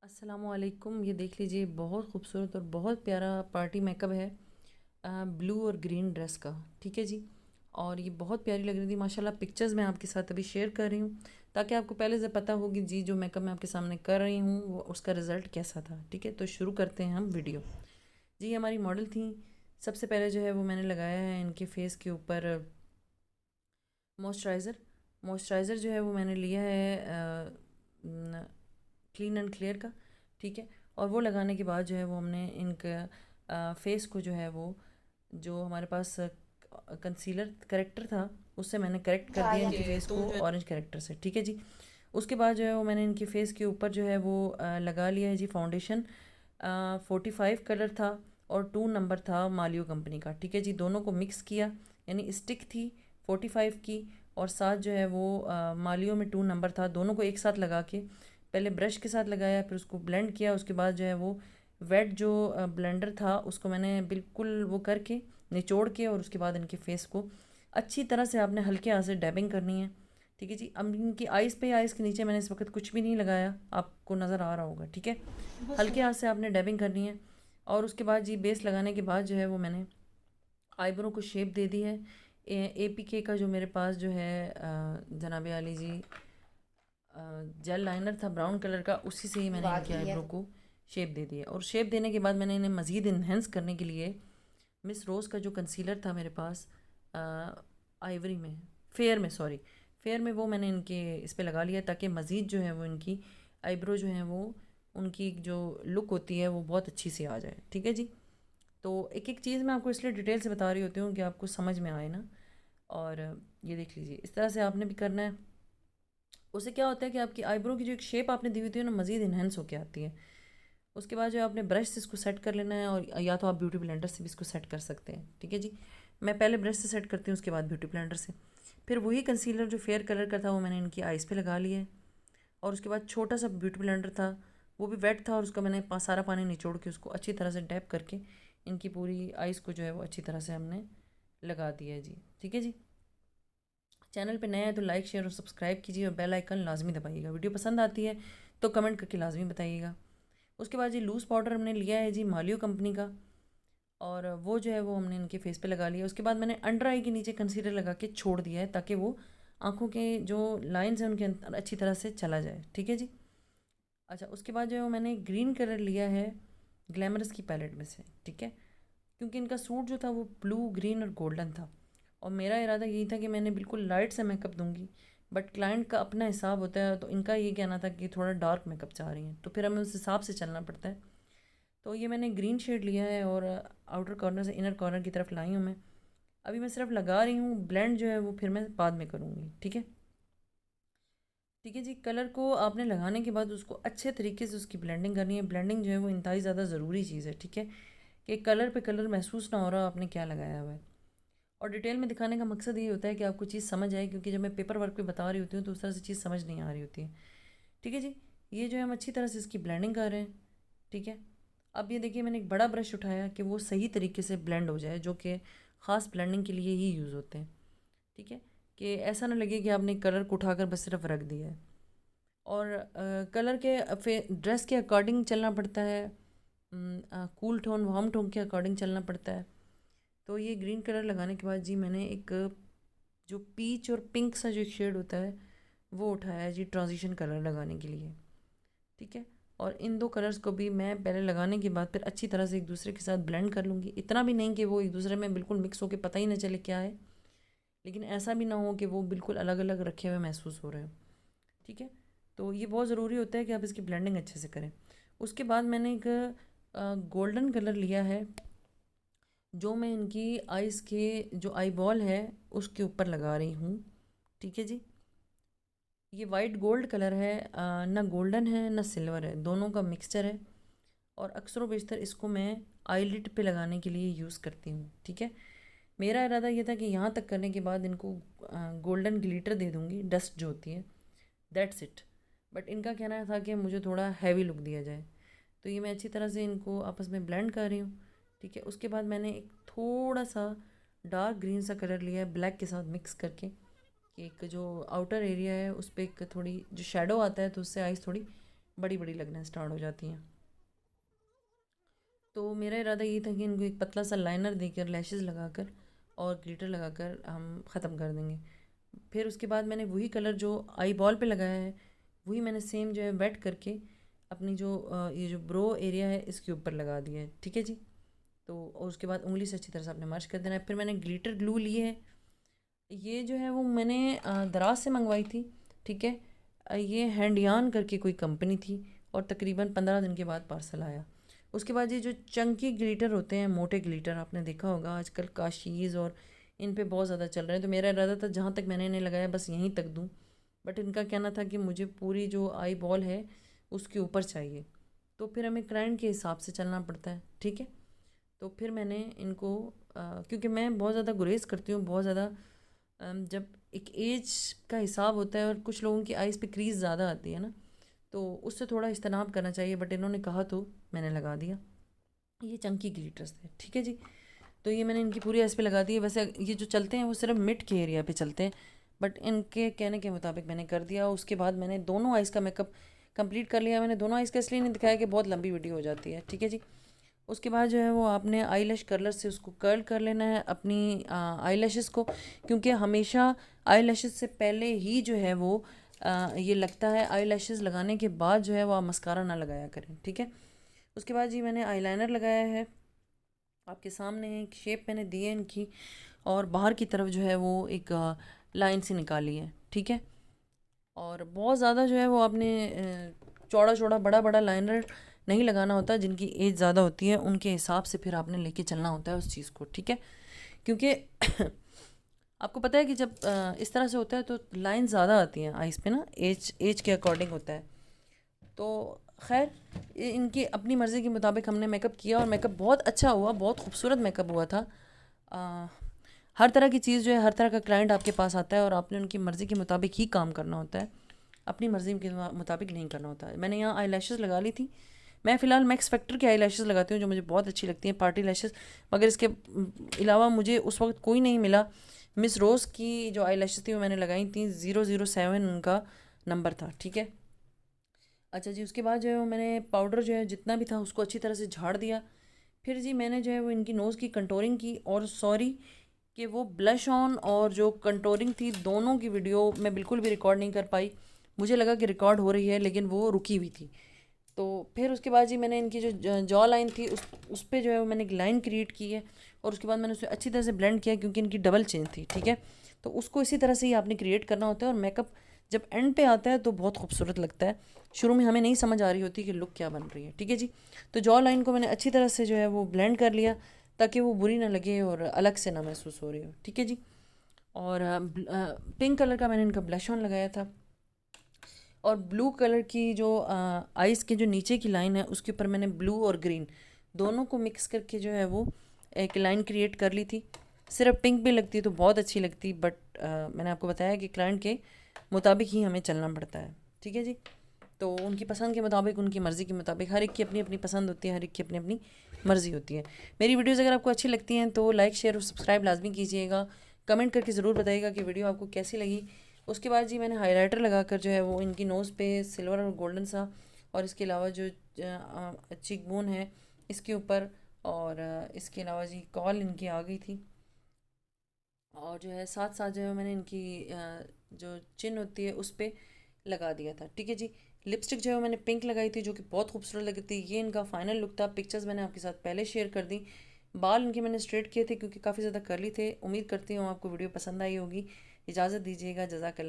अस्सलामुअलैकुम। ये देख लीजिए, बहुत खूबसूरत और बहुत प्यारा पार्टी मेकअप है ब्लू और ग्रीन ड्रेस का। ठीक है जी। और ये बहुत प्यारी लग रही थी माशाल्लाह। पिक्चर्स मैं आपके साथ अभी शेयर कर रही हूँ ताकि आपको पहले से पता होगी जी जो मेकअप मैं आपके सामने कर रही हूँ वो उसका रिज़ल्ट कैसा था। ठीक है, तो शुरू करते हैं हम वीडियो। जी, हमारी मॉडल थी। सबसे पहले जो है वो मैंने लगाया है इनके फेस के ऊपर मॉइस्चराइज़र। मॉइस्चराइज़र जो है वो मैंने लिया है क्लीन एंड क्लियर का। ठीक है, और वो लगाने के बाद जो है वो हमने इनका फेस को जो है वो जो हमारे पास कंसीलर करेक्टर था उससे मैंने करेक्ट कर दिया इनके फेस को ऑरेंज करेक्टर से। ठीक है जी। उसके बाद जो है वो मैंने इनके फेस के ऊपर जो है वो लगा लिया है जी फाउंडेशन। 45 कलर था और 2 नंबर था मालियो कंपनी का। ठीक है जी, दोनों को मिक्स किया, यानी स्टिक थी 45 की और साथ जो है वो मालियो में 2 नंबर था। दोनों को एक साथ लगा के पहले ब्रश के साथ लगाया, फिर उसको ब्लेंड किया। उसके बाद जो है वो वेट जो ब्लेंडर था उसको मैंने बिल्कुल वो करके निचोड़ के और उसके बाद इनके फेस को अच्छी तरह से आपने हल्के हाथ से डैबिंग करनी है। ठीक है जी। अब इनकी आइज़ पे, आइज़ के नीचे मैंने इस वक्त कुछ भी नहीं लगाया, आपको नज़र आ रहा होगा। ठीक है, हल्के हाथ से आपने डैबिंग करनी है। और उसके बाद जी बेस लगाने के बाद जो है वो मैंने आईब्रो को शेप दे दी है। APK का जो मेरे पास जो है जनाब आली जी जेल लाइनर था ब्राउन कलर का, उसी से ही मैंने इनकी आईब्रो को शेप दे दी है। और शेप देने के बाद मैंने इन्हें मज़ीद इन्हेंस करने के लिए मिस रोज़ का जो कंसीलर था मेरे पास आइवरी में, फेयर में, सॉरी फेयर में, वो मैंने इनके इस पे लगा लिया ताकि मज़ीद जो है वो इनकी आईब्रो जो है वो उनकी जो लुक होती है वो बहुत अच्छी सी आ जाए। ठीक है जी। तो एक एक चीज़ मैं आपको इसलिए डिटेल से बता रही होती हूँ कि आपको समझ में आए ना। और ये देख लीजिए, इस तरह से आपने भी करना है। उससे क्या होता है कि आपकी आईब्रो की जो एक शेप आपने दी हुई थी ना मज़ीद इन्हेंस होकर आती है। उसके बाद जो है आपने ब्रश से इसको सेट कर लेना है, और या तो आप ब्यूटी ब्लेंडर से भी इसको सेट कर सकते हैं। ठीक है जी। मैं पहले ब्रश से सेट करती हूँ, उसके बाद ब्यूटी ब्लेंडर से। फिर वही कंसीलर जो फेयर कलर का था वो मैंने इनकी आइज़ पे लगा लिया है। और उसके बाद छोटा सा ब्यूटी ब्लेंडर था, वो भी वेट था, और उसका मैंने सारा पानी निचोड़ के उसको अच्छी तरह से डैप करके इनकी पूरी आइज़ को जो है वो अच्छी तरह से हमने लगा दिया है जी। ठीक है जी। चैनल पे नया है तो लाइक शेयर और सब्सक्राइब कीजिए और बेल आइकन लाजमी दबाइएगा। वीडियो पसंद आती है तो कमेंट करके लाजमी बताइएगा। उसके बाद जी लूज़ पाउडर हमने लिया है जी मालियो कंपनी का, और वो जो है वो हमने इनके फेस पे लगा लिया। उसके बाद मैंने अंडर आई के नीचे कंसीलर लगा के छोड़ दिया है ताकि वो आँखों के जो लाइंस हैं उनके अंदर अच्छी तरह से चला जाए। ठीक है जी। अच्छा, उसके बाद जो है वो मैंने ग्रीन कलर लिया है ग्लैमरस की पैलेट में से। ठीक है, क्योंकि इनका सूट जो था वो ब्लू ग्रीन और गोल्डन था, और मेरा इरादा यही था कि मैंने बिल्कुल लाइट से मेकअप दूंगी, बट क्लाइंट का अपना हिसाब होता है, तो इनका ये कहना था कि थोड़ा डार्क मेकअप चाह रही हैं, तो फिर हमें उस हिसाब से चलना पड़ता है। तो ये मैंने ग्रीन शेड लिया है और आउटर कॉर्नर से इनर कॉर्नर की तरफ लाई हूँ मैं। अभी मैं सिर्फ लगा रही हूँ, ब्लेंड जो है वो फिर मैं बाद में करूँगी। ठीक है। ठीक है जी। कलर को आपने लगाने के बाद उसको अच्छे तरीके से उसकी ब्लेंडिंग करनी है। ब्लेंडिंग जो है वो इंतहाई ज़्यादा ज़रूरी चीज़ है। ठीक है, कि कलर पे कलर महसूस ना हो रहा आपने क्या लगाया हुआ है। और डिटेल में दिखाने का मकसद ये होता है कि आपको चीज़ समझ आए, क्योंकि जब मैं पेपर वर्क पे बता रही होती हूँ तो उस तरह से चीज़ समझ नहीं आ रही होती है। ठीक है जी। ये जो है हम अच्छी तरह से इसकी ब्लेंडिंग कर रहे हैं। ठीक है, अब ये देखिए मैंने एक बड़ा ब्रश उठाया कि वो सही तरीके से ब्लेंड हो जाए, जो कि ख़ास ब्लेंडिंग के लिए ही यूज़ होते हैं। ठीक है, कि ऐसा ना लगे कि आपने कलर को उठाकर बस सिर्फ रख दिया है। और कलर के ड्रेस के अकॉर्डिंग चलना पड़ता है, कूल टोन वार्म टोन के अकॉर्डिंग चलना पड़ता है। तो ये ग्रीन कलर लगाने के बाद जी मैंने एक जो पीच और पिंक सा जो एक शेड होता है वो उठाया है जी ट्रांजिशन कलर लगाने के लिए। ठीक है, और इन दो कलर्स को भी मैं पहले लगाने के बाद फिर अच्छी तरह से एक दूसरे के साथ ब्लेंड कर लूँगी। इतना भी नहीं कि वो एक दूसरे में बिल्कुल मिक्स होकर पता ही ना चले क्या है, लेकिन ऐसा भी ना हो कि वो बिल्कुल अलग अलग रखे हुए महसूस हो रहे हो। ठीक है, तो ये बहुत ज़रूरी होता है कि आप इसकी ब्लेंडिंग अच्छे से करें। उसके बाद मैंने एक गोल्डन कलर लिया है जो मैं इनकी आइज़ के जो आई बॉल है उसके ऊपर लगा रही हूँ। ठीक है जी। ये वाइट गोल्ड कलर है, ना गोल्डन है ना सिल्वर है, दोनों का मिक्सचर है। और अक्सर व बेशतर इसको मैं आईलिड पे लगाने के लिए यूज़ करती हूँ। ठीक है, मेरा इरादा ये था कि यहाँ तक करने के बाद इनको गोल्डन ग्लिटर दे दूँगी, डस्ट जो होती है, दैट्स इट। बट इनका कहना था कि मुझे थोड़ा हैवी लुक दिया जाए, तो ये मैं अच्छी तरह से इनको आपस में ब्लेंड कर रही हूँ। ठीक है, उसके बाद मैंने एक थोड़ा सा डार्क ग्रीन सा कलर लिया है ब्लैक के साथ मिक्स करके, कि एक जो आउटर एरिया है उस पर एक थोड़ी जो शेडो आता है तो उससे आइज़ थोड़ी बड़ी बड़ी लगना स्टार्ट हो जाती हैं। तो मेरा इरादा ये था कि इनको एक पतला सा लाइनर देकर लैशेज़ लगाकर और ग्लिटर लगाकर हम ख़त्म कर देंगे। फिर उसके बाद मैंने वही कलर जो आई बॉल पे लगाया है वही मैंने सेम जो है वेट करके अपनी जो ये जो ब्रो एरिया है इसके ऊपर लगा दिया है। ठीक है जी। तो और उसके बाद उंगली से अच्छी तरह से आपने मर्ज कर देना है। फिर मैंने ग्लिटर ग्लू लिए है, ये जो है वो मैंने दराज से मंगवाई थी। ठीक है। ये हैंडयान करके कोई कंपनी थी और तकरीबन 15 दिन के बाद पार्सल आया। उसके बाद ये जो चंकी ग्लिटर होते हैं, मोटे ग्लिटर, आपने देखा होगा आजकल काशीज़ और इन पे बहुत ज़्यादा चल रहे हैं। तो मेरा इरादा था जहाँ तक मैंने इन्हें लगाया बस यहीं तक दूँ, बट इनका कहना था कि मुझे पूरी जो आई बॉल है उसके ऊपर चाहिए। तो फिर हमें क्लाइंट के हिसाब से चलना पड़ता है। ठीक है। तो फिर मैंने इनको क्योंकि मैं बहुत ज़्यादा गुरेज करती हूँ, बहुत ज़्यादा जब एक एज का हिसाब होता है और कुछ लोगों की आइज़ पे क्रीज ज़्यादा आती है ना, तो उससे थोड़ा इज्तनाब करना चाहिए, बट इन्होंने कहा तो मैंने लगा दिया। ये चंकी ग्लिटर्स थे। ठीक है जी। तो ये मैंने इनकी पूरी आइज़ पे लगा दी है। वैसे ये जो चलते हैं वो सिर्फ मिड के एरिया पे चलते हैं, बट इनके कहने के मुताबिक मैंने कर दिया। उसके बाद मैंने दोनों आइज़ का मेकअप कंप्लीट कर लिया। मैंने दोनों आइज़ का इसलिए नहीं दिखाया कि बहुत लंबी वीडियो हो जाती है। ठीक है जी। उसके बाद जो है वो आपने आईलैश कर्लर से उसको कर्ल कर लेना है अपनी आईलैशेस को, क्योंकि हमेशा आईलैशेस से पहले ही जो है वो ये लगता है आईलैशेस लगाने के बाद जो है वो आप मस्कारा ना लगाया करें। ठीक है। उसके बाद जी मैंने आईलाइनर लगाया है, आपके सामने एक शेप मैंने दी है इनकी, और बाहर की तरफ जो है वो एक लाइन सी निकाली है। ठीक है। और बहुत ज़्यादा जो है वो आपने चौड़ा चौड़ा बड़ा बड़ा लाइनर नहीं लगाना होता। जिनकी एज ज़्यादा होती है उनके हिसाब से फिर आपने लेके चलना होता है उस चीज़ को। ठीक है। क्योंकि आपको पता है कि जब इस तरह से होता है तो लाइन ज़्यादा आती हैं आइस पे ना, एज के अकॉर्डिंग होता है। तो खैर इनकी अपनी मर्ज़ी के मुताबिक हमने मेकअप किया और मेकअप बहुत अच्छा हुआ, बहुत खूबसूरत मेकअप हुआ था। हर तरह की चीज़ जो है, हर तरह का क्लाइंट आपके पास आता है और आपने उनकी मर्ज़ी के मुताबिक ही काम करना होता है, अपनी मर्ज़ी के मुताबिक नहीं करना होता है। मैंने यहाँ आई लैशेज़ लगा ली थी। मैं फ़िलहाल मैक्स फैक्टर की आई लैशेज़ लगाती हूँ जो मुझे बहुत अच्छी लगती हैं, पार्टी लैशेज़। मगर इसके अलावा मुझे उस वक्त कोई नहीं मिला। मिस रोज़ की जो आई लैशेज़ थी वो मैंने लगाई थी, 007 उनका नंबर था। ठीक है। अच्छा जी। उसके बाद जो है वो मैंने पाउडर जो है जितना भी था उसको अच्छी तरह से झाड़ दिया। फिर जी मैंने जो है वो इनकी नोज़ की कंटोरिंग की, और सॉरी कि वो ब्लश ऑन और जो कंटोरिंग थी दोनों की वीडियो मैं बिल्कुल भी रिकॉर्ड नहीं कर पाई। मुझे लगा कि रिकॉर्ड हो रही है लेकिन वो रुकी हुई थी। तो फिर उसके बाद जी मैंने इनकी जो जॉ लाइन थी उस पर जो है वो मैंने एक लाइन क्रिएट की है, और उसके बाद मैंने उसे अच्छी तरह से ब्लेंड किया क्योंकि इनकी डबल चेन थी। ठीक है। तो उसको इसी तरह से ही आपने क्रिएट करना होता है, और मेकअप जब एंड पे आता है तो बहुत खूबसूरत लगता है। शुरू में हमें नहीं समझ आ रही होती कि लुक क्या बन रही है। ठीक है जी। तो जॉ लाइन को मैंने अच्छी तरह से जो है वो ब्लेंड कर लिया ताकि वो बुरी ना लगे और अलग से ना महसूस हो रही हो। ठीक है जी। और पिंक कलर का मैंने इनका ब्लश ऑन लगाया था, और ब्लू कलर की जो आइस के जो नीचे की लाइन है उसके ऊपर मैंने ब्लू और ग्रीन दोनों को मिक्स करके जो है वो एक लाइन क्रिएट कर ली थी। सिर्फ पिंक भी लगती तो बहुत अच्छी लगती, बट मैंने आपको बताया कि क्लाइंट के मुताबिक ही हमें चलना पड़ता है। ठीक है जी। तो उनकी पसंद के मुताबिक, उनकी मर्ज़ी के मुताबिक, हर एक की अपनी अपनी पसंद होती है, हर एक की अपनी अपनी मर्ज़ी होती है। मेरी वीडियोज़ अगर आपको अच्छी लगती हैं तो लाइक शेयर और सब्सक्राइब लाजमी कीजिएगा। कमेंट करके ज़रूर बताइएगा कि वीडियो आपको कैसी लगी। उसके बाद जी मैंने हाइलाइटर लगाकर जो है वो इनकी नोज़ पे सिल्वर और गोल्डन सा, और इसके अलावा जो चीक बोन है इसके ऊपर, और इसके अलावा जी कॉल इनकी आ गई थी, और जो है साथ साथ जो है मैंने इनकी जो चिन होती है उस पर लगा दिया था। ठीक है जी। लिपस्टिक जो है मैंने पिंक लगाई थी जो कि बहुत खूबसूरत लग रही थी। ये इनका फाइनल लुक था। पिक्चर्स मैंने आपके साथ पहले शेयर कर दी। बाल इनके मैंने स्ट्रेट किए थे क्योंकि काफ़ी ज़्यादा कर्ली थे। उम्मीद करती हूँ आपको वीडियो पसंद आई होगी। इजाज़त दीजिएगा। जज़ाकल्लाह।